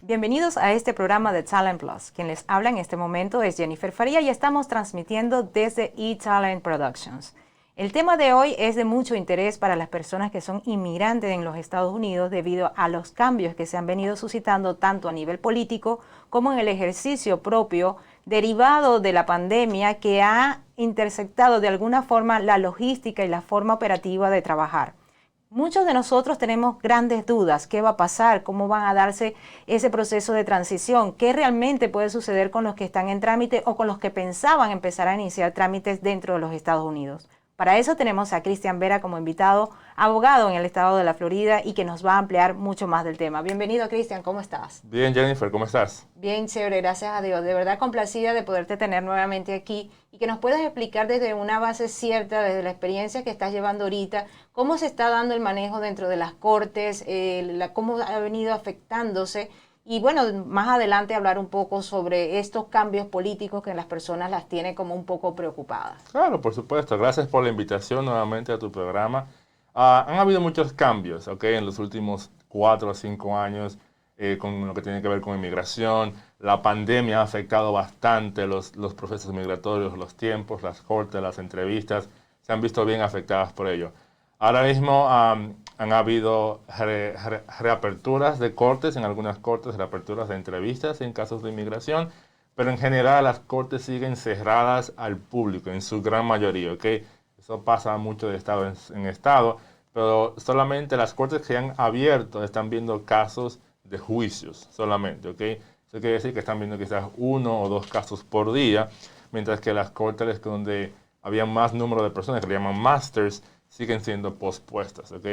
Bienvenidos a este programa de Talent Plus. Quien les habla en este momento es Jennifer Faría y estamos transmitiendo desde eTalent Productions. El tema de hoy es de mucho interés para las personas que son inmigrantes en los Estados Unidos debido a los cambios que se han venido suscitando tanto a nivel político como en el ejercicio propio derivado de la pandemia que ha intersectado de alguna forma la logística y la forma operativa de trabajar. Muchos de nosotros tenemos grandes dudas. ¿Qué va a pasar? ¿Cómo van a darse ese proceso de transición? ¿Qué realmente puede suceder con los que están en trámite o con los que pensaban empezar a iniciar trámites dentro de los Estados Unidos? Para eso tenemos a Cristian Vera como invitado, abogado en el estado de la Florida y que nos va a ampliar mucho más del tema. Bienvenido, Cristian, ¿cómo estás? Bien, Jennifer, ¿cómo estás? Bien, chévere, gracias a Dios. De verdad complacida de poderte tener nuevamente aquí y que nos puedas explicar desde una base cierta, desde la experiencia que estás llevando ahorita, cómo se está dando el manejo dentro de las cortes, cómo ha venido afectándose. Y bueno, más adelante hablar un poco sobre estos cambios políticos que las personas las tienen como un poco preocupadas. Claro, por supuesto. Gracias por la invitación nuevamente a tu programa. Han habido muchos cambios, ¿ok? En los últimos 4 o 5 años con lo que tiene que ver con inmigración. La pandemia ha afectado bastante los procesos migratorios, los tiempos, las cortes, las entrevistas. Se han visto bien afectadas por ello. Ahora mismo han habido reaperturas de cortes, en algunas cortes reaperturas de entrevistas en casos de inmigración, pero en general las cortes siguen cerradas al público en su gran mayoría, ¿ok? Eso pasa mucho de estado en estado, pero solamente las cortes que han abierto están viendo casos de juicios solamente, ¿ok? Eso quiere decir que están viendo quizás 1 o 2 casos por día, mientras que las cortes donde había más número de personas, que le llaman masters, siguen siendo pospuestas, ¿ok?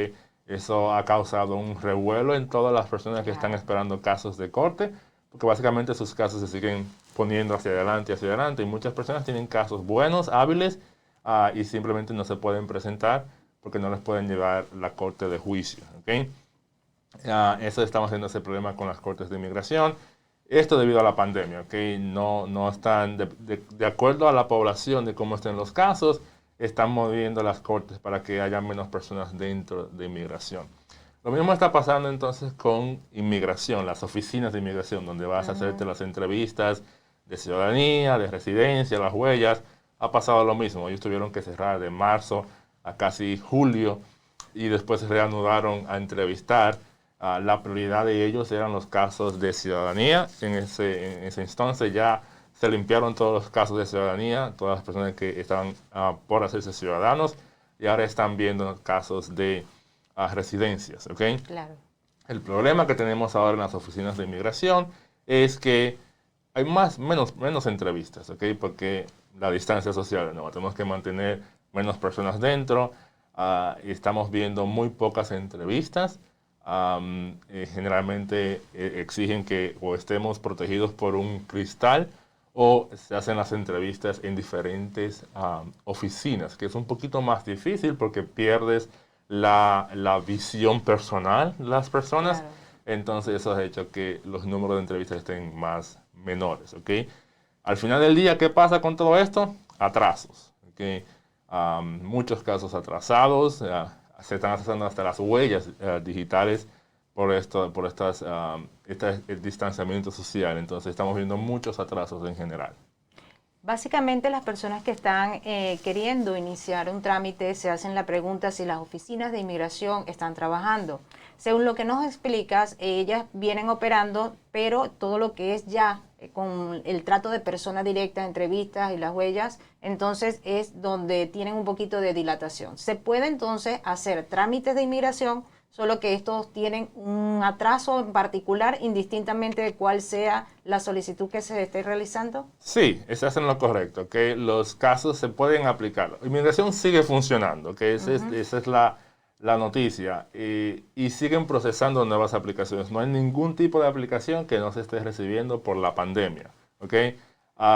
Eso ha causado un revuelo en todas las personas que están esperando casos de corte, porque básicamente sus casos se siguen poniendo hacia adelante, y muchas personas tienen casos buenos, hábiles, y simplemente no se pueden presentar porque no les pueden llevar la corte de juicio, ¿ok? Eso estamos teniendo ese problema con las cortes de inmigración. Esto debido a la pandemia, ¿ok? No están, de acuerdo a la población, de cómo estén los casos, están moviendo las cortes para que haya menos personas dentro de inmigración. Lo mismo está pasando entonces con inmigración, las oficinas de inmigración, donde vas a hacerte las entrevistas de ciudadanía, de residencia, las huellas. Ha pasado lo mismo. Ellos tuvieron que cerrar de marzo a casi julio y después se reanudaron a entrevistar. La prioridad de ellos eran los casos de ciudadanía. En ese instante ya se limpiaron todos los casos de ciudadanía, todas las personas que estaban por hacerse ciudadanos, y ahora están viendo casos de residencias, ¿ok? Claro. El problema que tenemos ahora en las oficinas de inmigración es que hay menos entrevistas, ¿ok? Porque la distancia social, ¿no? Tenemos que mantener menos personas dentro, estamos viendo muy pocas entrevistas. Generalmente exigen que o estemos protegidos por un cristal o se hacen las entrevistas en diferentes oficinas, que es un poquito más difícil porque pierdes la visión personal de las personas. Claro. Entonces eso ha hecho que los números de entrevistas estén más menores, ¿ok? Al final del día, ¿qué pasa con todo esto? Atrasos, ¿ok? Muchos casos atrasados, se están atrasando hasta las huellas digitales por este distanciamiento social. Entonces estamos viendo muchos atrasos en general. Básicamente las personas que están queriendo iniciar un trámite se hacen la pregunta si las oficinas de inmigración están trabajando. Según lo que nos explicas, ellas vienen operando, pero todo lo que es ya con el trato de persona directa, entrevistas y las huellas, entonces es donde tienen un poquito de dilatación. Se puede entonces hacer trámites de inmigración, solo que estos tienen un atraso en particular, indistintamente de cuál sea la solicitud que se esté realizando. Sí, estás en lo correcto, que los casos se pueden aplicar. La inmigración sigue funcionando, que esa es la noticia, y siguen procesando nuevas aplicaciones. No hay ningún tipo de aplicación que no se esté recibiendo por la pandemia, ¿ok?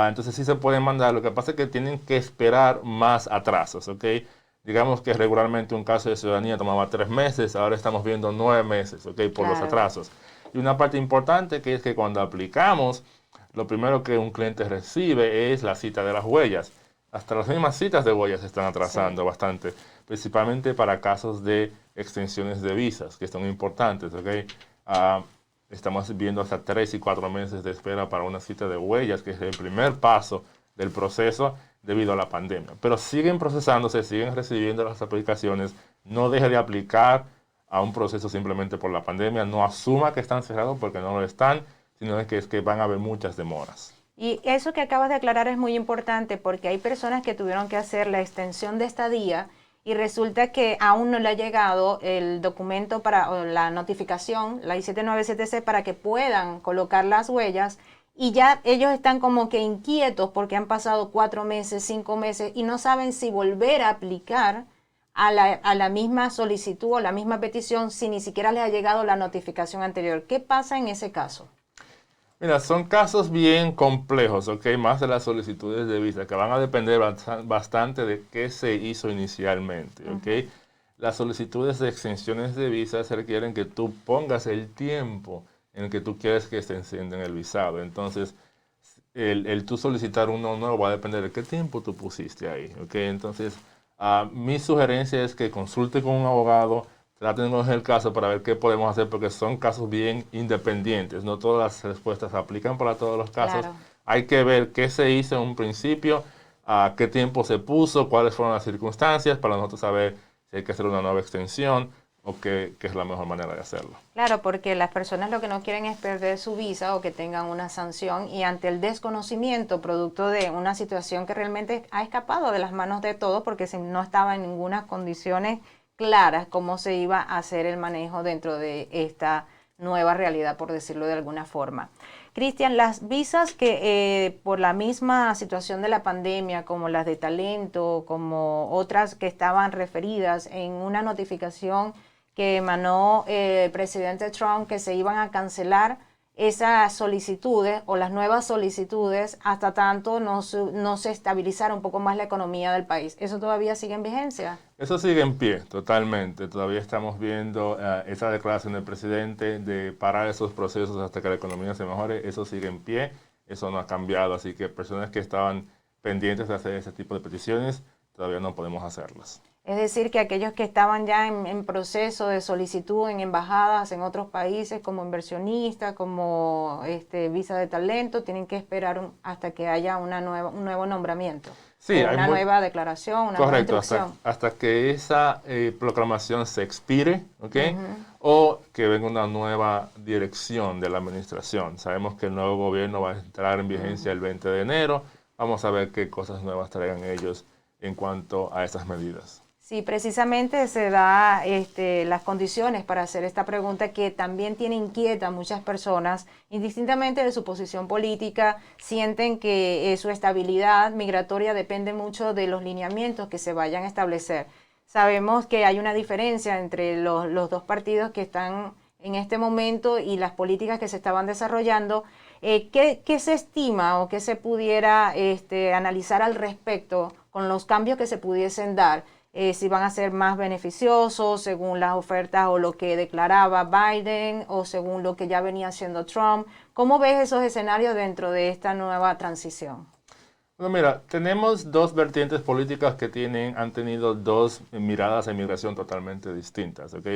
Entonces sí se pueden mandar, lo que pasa es que tienen que esperar más atrasos, ¿ok? Digamos que regularmente un caso de ciudadanía tomaba 3 meses, ahora estamos viendo 9 meses, ¿ok? Por los atrasos. Y una parte importante que es que cuando aplicamos, lo primero que un cliente recibe es la cita de las huellas. Hasta las mismas citas de huellas se están atrasando bastante, principalmente para casos de extensiones de visas, que son importantes, ¿ok? Estamos viendo hasta 3 y 4 meses de espera para una cita de huellas, que es el primer paso del proceso debido a la pandemia. Pero siguen procesándose, siguen recibiendo las aplicaciones. No deje de aplicar a un proceso simplemente por la pandemia. No asuma que están cerrados porque no lo están, sino es que van a haber muchas demoras. Y eso que acabas de aclarar es muy importante porque hay personas que tuvieron que hacer la extensión de estadía y resulta que aún no le ha llegado el documento o la notificación, la I-797C, para que puedan colocar las huellas, y ya ellos están como que inquietos porque han pasado 4 meses, 5 meses y no saben si volver a aplicar a la misma solicitud o la misma petición si ni siquiera les ha llegado la notificación anterior. ¿Qué pasa en ese caso? Mira, son casos bien complejos, ¿ok? Más de las solicitudes de visa, que van a depender bastante de qué se hizo inicialmente, ¿ok? Las solicitudes de extensiones de visa se requieren que tú pongas el tiempo en el que tú quieres que se encienda el visado. Entonces, el tú solicitar uno nuevo va a depender de qué tiempo tú pusiste ahí, ¿ok? Entonces, mi sugerencia es que consulte con un abogado, traten de conocer el caso para ver qué podemos hacer, porque son casos bien independientes. No todas las respuestas se aplican para todos los casos. Claro. Hay que ver qué se hizo en un principio, a qué tiempo se puso, cuáles fueron las circunstancias, para nosotros saber si hay que hacer una nueva extensión o qué es la mejor manera de hacerlo. Claro, porque las personas lo que no quieren es perder su visa o que tengan una sanción, y ante el desconocimiento producto de una situación que realmente ha escapado de las manos de todos porque no estaba en ninguna condiciones claras cómo se iba a hacer el manejo dentro de esta nueva realidad, por decirlo de alguna forma. Cristian, las visas que por la misma situación de la pandemia, como las de talento, como otras que estaban referidas en una notificación que emanó el presidente Trump, que se iban a cancelar esas solicitudes o las nuevas solicitudes hasta tanto no se estabilizara un poco más la economía del país. ¿Eso todavía sigue en vigencia? Eso sigue en pie, totalmente. Todavía estamos viendo esa declaración del presidente de parar esos procesos hasta que la economía se mejore. Eso sigue en pie, eso no ha cambiado. Así que personas que estaban pendientes de hacer ese tipo de peticiones, todavía no podemos hacerlas. Es decir, que aquellos que estaban ya en proceso de solicitud en embajadas en otros países como inversionistas, como visa de talento, tienen que esperar hasta que haya un nuevo nombramiento. Sí, una nueva declaración, una nueva instrucción. Hasta que esa proclamación se expire, ¿ok? O que venga una nueva dirección de la administración. Sabemos que el nuevo gobierno va a entrar en vigencia el 20 de enero. Vamos a ver qué cosas nuevas traigan ellos en cuanto a estas medidas. Sí, precisamente se da las condiciones para hacer esta pregunta, que también tiene inquieta a muchas personas, indistintamente de su posición política. Sienten que su estabilidad migratoria depende mucho de los lineamientos que se vayan a establecer. Sabemos que hay una diferencia entre los dos partidos que están en este momento y las políticas que se estaban desarrollando. ¿Qué se estima o qué se pudiera analizar al respecto con los cambios que se pudiesen dar? Si van a ser más beneficiosos según las ofertas o lo que declaraba Biden o según lo que ya venía haciendo Trump. ¿Cómo ves esos escenarios dentro de esta nueva transición? Bueno, mira, tenemos dos vertientes políticas que han tenido dos miradas a inmigración totalmente distintas, ¿ok?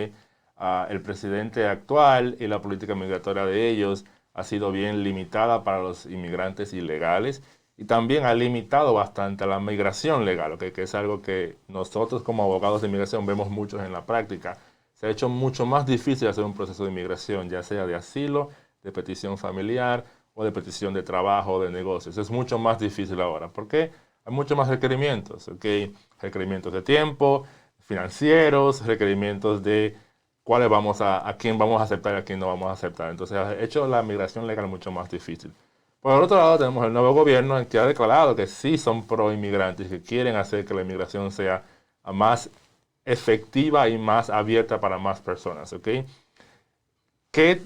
El presidente actual y la política migratoria de ellos ha sido bien limitada para los inmigrantes ilegales, y también ha limitado bastante a la migración legal, ¿okay? Que es algo que nosotros como abogados de inmigración vemos muchos en la práctica. Se ha hecho mucho más difícil hacer un proceso de inmigración, ya sea de asilo, de petición familiar o de petición de trabajo o de negocios. Es mucho más difícil ahora porque hay muchos más requerimientos, ¿okay? Requerimientos de tiempo, financieros, requerimientos de a quién vamos a aceptar y a quién no vamos a aceptar. Entonces ha hecho la migración legal mucho más difícil. Por el otro lado, tenemos el nuevo gobierno que ha declarado que sí son pro inmigrantes, que quieren hacer que la inmigración sea más efectiva y más abierta para más personas, ¿ok? ¿Qué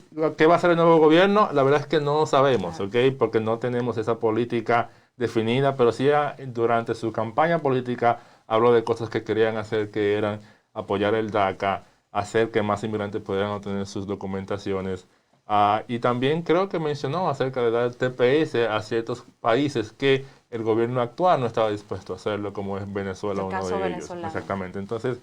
va a hacer el nuevo gobierno? La verdad es que no sabemos, ¿ok? Porque no tenemos esa política definida, pero sí durante su campaña política habló de cosas que querían hacer, que eran apoyar el DACA, hacer que más inmigrantes pudieran obtener sus documentaciones. Y también creo que mencionó acerca de dar TPS a ciertos países que el gobierno actual no estaba dispuesto a hacerlo, como es Venezuela, uno de ellos. Exactamente. Entonces,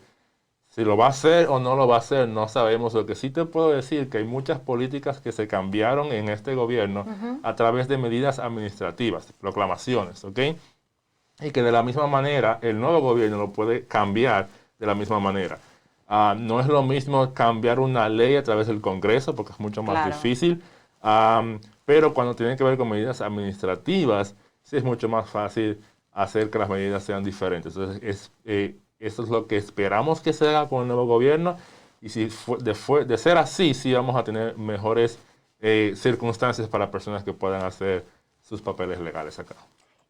Si lo va a hacer o no lo va a hacer, no sabemos. Lo que sí te puedo decir que hay muchas políticas que se cambiaron en este gobierno a través de medidas administrativas, proclamaciones, ¿ok? Y que de la misma manera el nuevo gobierno lo puede cambiar de la misma manera. No es lo mismo cambiar una ley a través del Congreso, porque es mucho más Claro. difícil, pero cuando tiene que ver con medidas administrativas, sí es mucho más fácil hacer que las medidas sean diferentes. Entonces, eso es lo que esperamos que se haga con el nuevo gobierno, y si de ser así, sí vamos a tener mejores circunstancias para personas que puedan hacer sus papeles legales acá.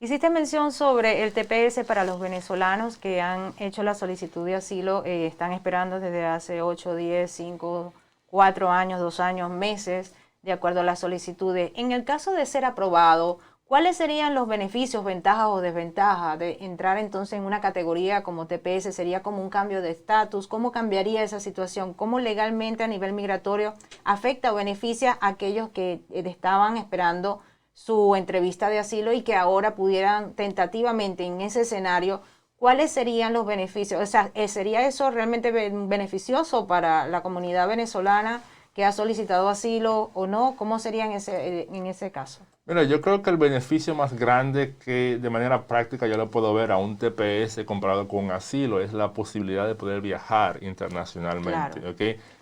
Hiciste mención sobre el TPS para los venezolanos que han hecho la solicitud de asilo, están esperando desde hace 8, 10, 5, 4 años, 2 años, meses, de acuerdo a las solicitudes. En el caso de ser aprobado, ¿cuáles serían los beneficios, ventajas o desventajas de entrar entonces en una categoría como TPS? ¿Sería como un cambio de estatus? ¿Cómo cambiaría esa situación? ¿Cómo legalmente a nivel migratorio afecta o beneficia a aquellos que estaban esperando su entrevista de asilo y que ahora pudieran tentativamente en ese escenario? ¿Cuáles serían los beneficios? O sea, ¿sería eso realmente beneficioso para la comunidad venezolana que ha solicitado asilo o no? ¿Cómo sería en ese caso? Mira, yo creo que el beneficio más grande que de manera práctica yo lo puedo ver a un TPS comparado con un asilo es la posibilidad de poder viajar internacionalmente, Claro. ¿ok?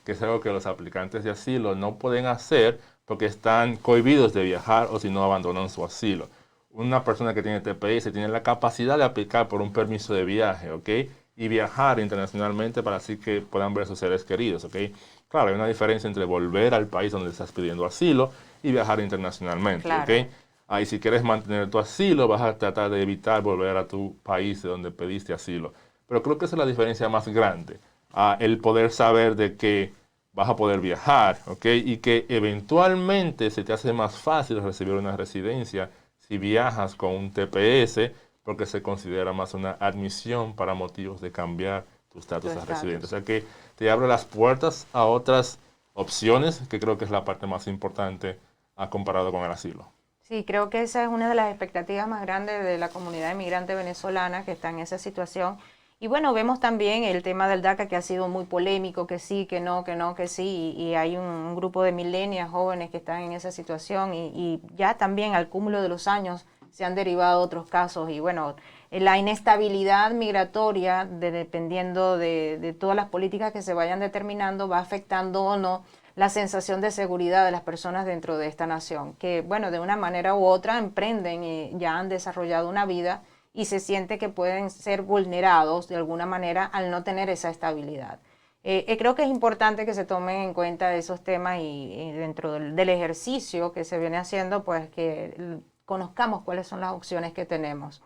Que es algo que los aplicantes de asilo no pueden hacer porque están cohibidos de viajar o si no abandonan su asilo. Una persona que tiene TPS tiene la capacidad de aplicar por un permiso de viaje, ¿ok? Y viajar internacionalmente para así que puedan ver a sus seres queridos, ¿ok? Claro, hay una diferencia entre volver al país donde estás pidiendo asilo y viajar internacionalmente, ¿ok? Claro. Ahí si quieres mantener tu asilo, vas a tratar de evitar volver a tu país de donde pediste asilo. Pero creo que esa es la diferencia más grande, el poder saber de que vas a poder viajar, ¿ok? Y que eventualmente se te hace más fácil recibir una residencia si viajas con un TPS, porque se considera más una admisión para motivos de cambiar tu Tu estatus a residente. O estatus. sea que te abre las puertas a otras opciones, que creo que es la parte más importante comparado con el asilo. Sí, creo que esa es una de las expectativas más grandes de la comunidad inmigrante venezolana que está en esa situación. Y bueno, vemos también el tema del DACA que ha sido muy polémico, que sí, que no, que no, que sí. Y hay un grupo de millennials jóvenes que están en esa situación y ya también al cúmulo de los años se han derivado otros casos. Y bueno, la inestabilidad migratoria, dependiendo de todas las políticas que se vayan determinando, va afectando o no la sensación de seguridad de las personas dentro de esta nación, que bueno, de una manera u otra emprenden y ya han desarrollado una vida y se siente que pueden ser vulnerados de alguna manera al no tener esa estabilidad. Creo que es importante que se tomen en cuenta esos temas y dentro del ejercicio que se viene haciendo, pues que conozcamos cuáles son las opciones que tenemos.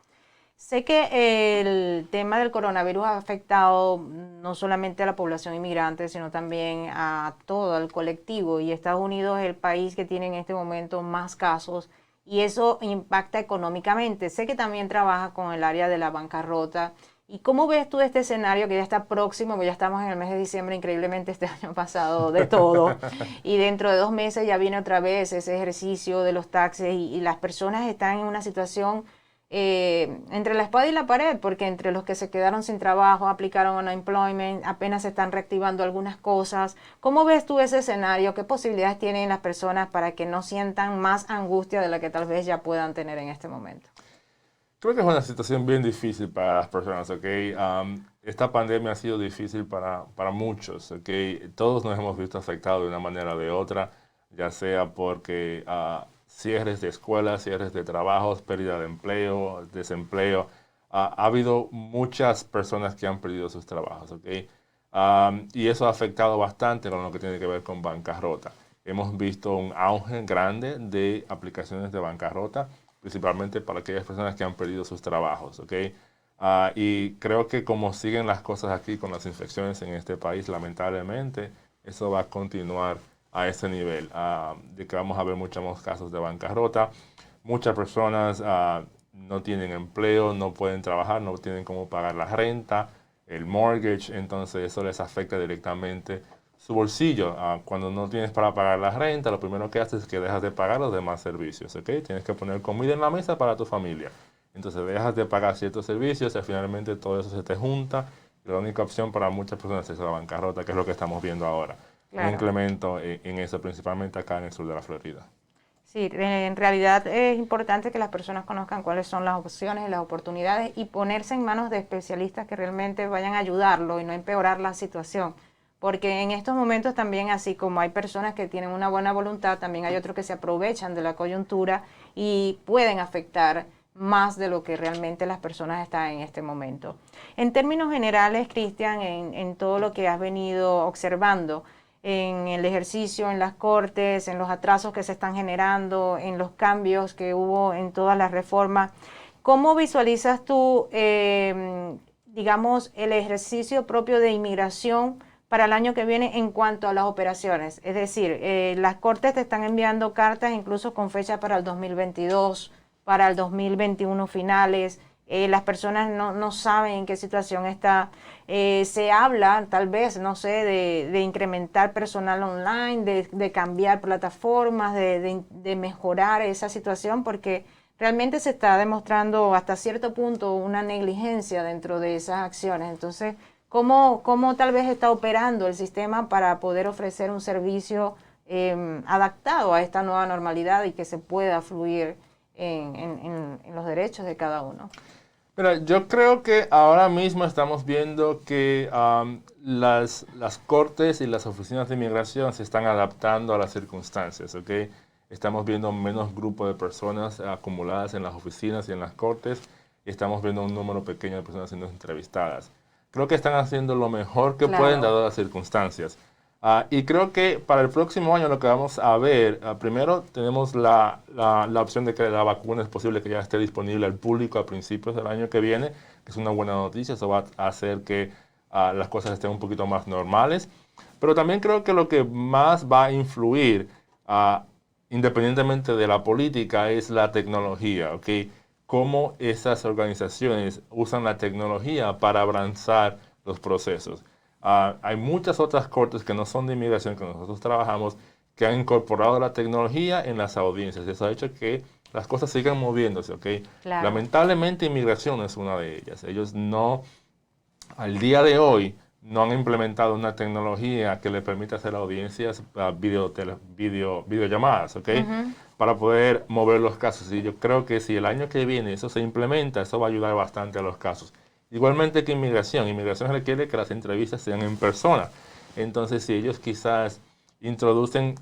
Sé que el tema del coronavirus ha afectado no solamente a la población inmigrante, sino también a todo el colectivo, y Estados Unidos es el país que tiene en este momento más casos y eso impacta económicamente. Sé que también trabaja con el área de la bancarrota. ¿Y cómo ves tú este escenario que ya está próximo? Porque ya estamos en el mes de diciembre, increíblemente este año pasado de todo, y dentro de 2 meses ya viene otra vez ese ejercicio de los taxes y las personas están en una situación entre la espada y la pared, porque entre los que se quedaron sin trabajo, aplicaron unemployment, apenas se están reactivando algunas cosas. ¿Cómo ves tú ese escenario? ¿Qué posibilidades tienen las personas para que no sientan más angustia de la que tal vez ya puedan tener en este momento? Creo que es una situación bien difícil para las personas, ¿ok? Esta pandemia ha sido difícil para muchos, ¿ok? Todos nos hemos visto afectados de una manera o de otra, ya sea porque cierres de escuelas, cierres de trabajos, pérdida de empleo, desempleo. Ha habido muchas personas que han perdido sus trabajos, ¿ok? Y eso ha afectado bastante con lo que tiene que ver con bancarrota. Hemos visto un auge grande de aplicaciones de bancarrota, principalmente para aquellas personas que han perdido sus trabajos, ¿ok? Y creo que como siguen las cosas aquí con las infecciones en este país, lamentablemente, eso va a continuar a ese nivel, de que vamos a ver muchos más casos de bancarrota. Muchas personas no tienen empleo, no pueden trabajar, no tienen cómo pagar la renta, el mortgage, entonces eso les afecta directamente su bolsillo. Cuando no tienes para pagar la renta, lo primero que haces es que dejas de pagar los demás servicios, ¿ok? Tienes que poner comida en la mesa para tu familia. Entonces dejas de pagar ciertos servicios y finalmente todo eso se te junta La única opción para muchas personas es la bancarrota, que es lo que estamos viendo ahora. Claro. Un incremento en eso, principalmente acá en el sur de la Florida. Sí, en realidad es importante que las personas conozcan cuáles son las opciones y las oportunidades y ponerse en manos de especialistas que realmente vayan a ayudarlo y no empeorar la situación. Porque en estos momentos también, así como hay personas que tienen una buena voluntad, también hay otros que se aprovechan de la coyuntura y pueden afectar más de lo que realmente las personas están en este momento. En términos generales, Cristian, en todo lo que has venido observando, en el ejercicio, en las cortes, en los atrasos que se están generando, en los cambios que hubo en todas las reformas, ¿cómo visualizas tú, digamos, el ejercicio propio de inmigración para el año que viene en cuanto a las operaciones? Es decir, las cortes te están enviando cartas incluso con fecha para el 2022, para el 2021 finales. Las personas no saben en qué situación está. Se habla, tal vez, no sé, de incrementar personal online, de cambiar plataformas, de mejorar esa situación, porque realmente se está demostrando hasta cierto punto una negligencia dentro de esas acciones. Entonces, ¿cómo tal vez está operando el sistema para poder ofrecer un servicio adaptado a esta nueva normalidad y que se pueda fluir en los derechos de cada uno? Mira, yo creo que ahora mismo estamos viendo que las cortes y las oficinas de inmigración se están adaptando a las circunstancias, ¿ok? Estamos viendo menos grupo de personas acumuladas en las oficinas y en las cortes y estamos viendo un número pequeño de personas siendo entrevistadas. Creo que están haciendo lo mejor que pueden dadas las circunstancias. Y creo que para el próximo año lo que vamos a ver, primero tenemos la opción de que la vacuna es posible que ya esté disponible al público a principios del año que viene, que es una buena noticia. Eso va a hacer que las cosas estén un poquito más normales. Pero también creo que lo que más va a influir, independientemente de la política, es la tecnología, ¿ok? Cómo esas organizaciones usan la tecnología para avanzar los procesos. Hay muchas otras cortes que no son de inmigración que nosotros trabajamos que han incorporado la tecnología en las audiencias. Eso ha hecho que las cosas sigan moviéndose, ¿ok? Claro. Lamentablemente inmigración es una de ellas. Ellos no, al día de hoy, no han implementado una tecnología que le permita hacer audiencias videollamadas, ¿ok? Para poder mover los casos. Y yo creo que si el año que viene eso se implementa, eso va a ayudar bastante a los casos. Igualmente que inmigración requiere que las entrevistas sean en persona. Entonces, si ellos quizás introducen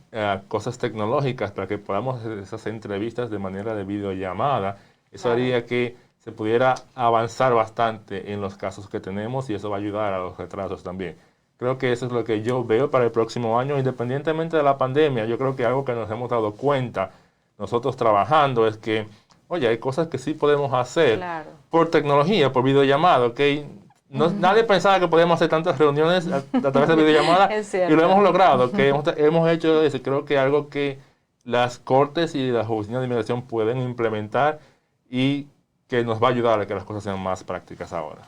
cosas tecnológicas para que podamos hacer esas entrevistas de manera de videollamada, eso haría que se pudiera avanzar bastante en los casos que tenemos y eso va a ayudar a los retrasos también. Creo que eso es lo que yo veo para el próximo año, independientemente de la pandemia. Yo creo que algo que nos hemos dado cuenta nosotros trabajando es que, oye, hay cosas que sí podemos hacer por tecnología, por videollamada, ¿ok? Nadie pensaba que podíamos hacer tantas reuniones a través de videollamada y lo hemos logrado, ¿ok? Hemos hecho eso. Creo que algo que las cortes y las oficinas de inmigración pueden implementar y que nos va a ayudar a que las cosas sean más prácticas ahora.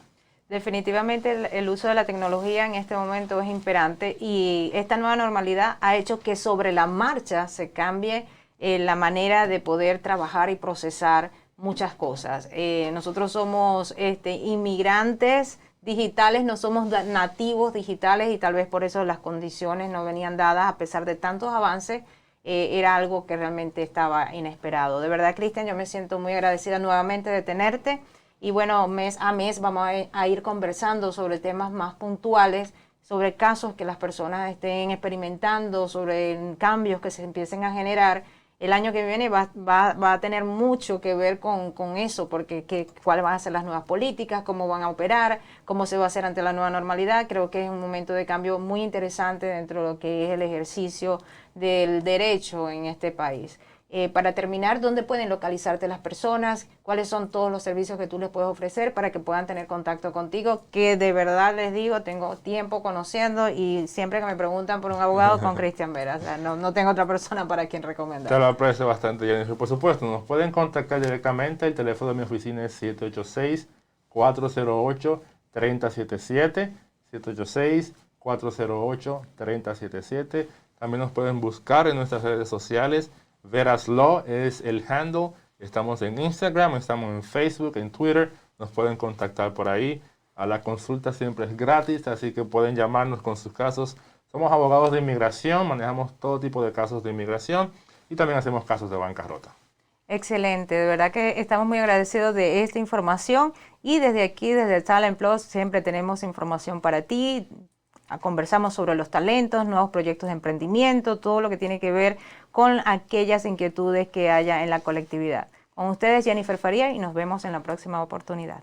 Definitivamente el uso de la tecnología en este momento es imperante y esta nueva normalidad ha hecho que sobre la marcha se cambie la manera de poder trabajar y procesar muchas cosas. Nosotros somos inmigrantes digitales, no somos nativos digitales y tal vez por eso las condiciones no venían dadas a pesar de tantos avances. Era algo que realmente estaba inesperado. De verdad, Cristian, yo me siento muy agradecida nuevamente de tenerte. Y bueno, mes a mes vamos a ir conversando sobre temas más puntuales, sobre casos que las personas estén experimentando, sobre cambios que se empiecen a generar. El año que viene va a tener mucho que ver con eso, porque cuáles van a ser las nuevas políticas, cómo van a operar, cómo se va a hacer ante la nueva normalidad. Creo que es un momento de cambio muy interesante dentro de lo que es el ejercicio del derecho en este país. Para terminar, ¿dónde pueden localizarte las personas? ¿Cuáles son todos los servicios que tú les puedes ofrecer para que puedan tener contacto contigo? Que de verdad les digo, tengo tiempo conociendo y siempre que me preguntan por un abogado, con Cristian Vera. O sea, no tengo otra persona para quien recomendar. Te lo aprecio bastante, Jennifer. Por supuesto, nos pueden contactar directamente. El teléfono de mi oficina es 786-408-3077. 786-408-3077. También nos pueden buscar en nuestras redes sociales. Veras Law es el handle. Estamos en Instagram, estamos en Facebook, en Twitter. Nos pueden contactar por ahí. La consulta siempre es gratis, así que pueden llamarnos con sus casos. Somos abogados de inmigración, manejamos todo tipo de casos de inmigración y también hacemos casos de bancarrota. Excelente, de verdad que estamos muy agradecidos de esta información y desde aquí, desde Talent Plus, siempre tenemos información para ti. Conversamos sobre los talentos, nuevos proyectos de emprendimiento, todo lo que tiene que ver con aquellas inquietudes que haya en la colectividad. Con ustedes, Jennifer Faría, y nos vemos en la próxima oportunidad.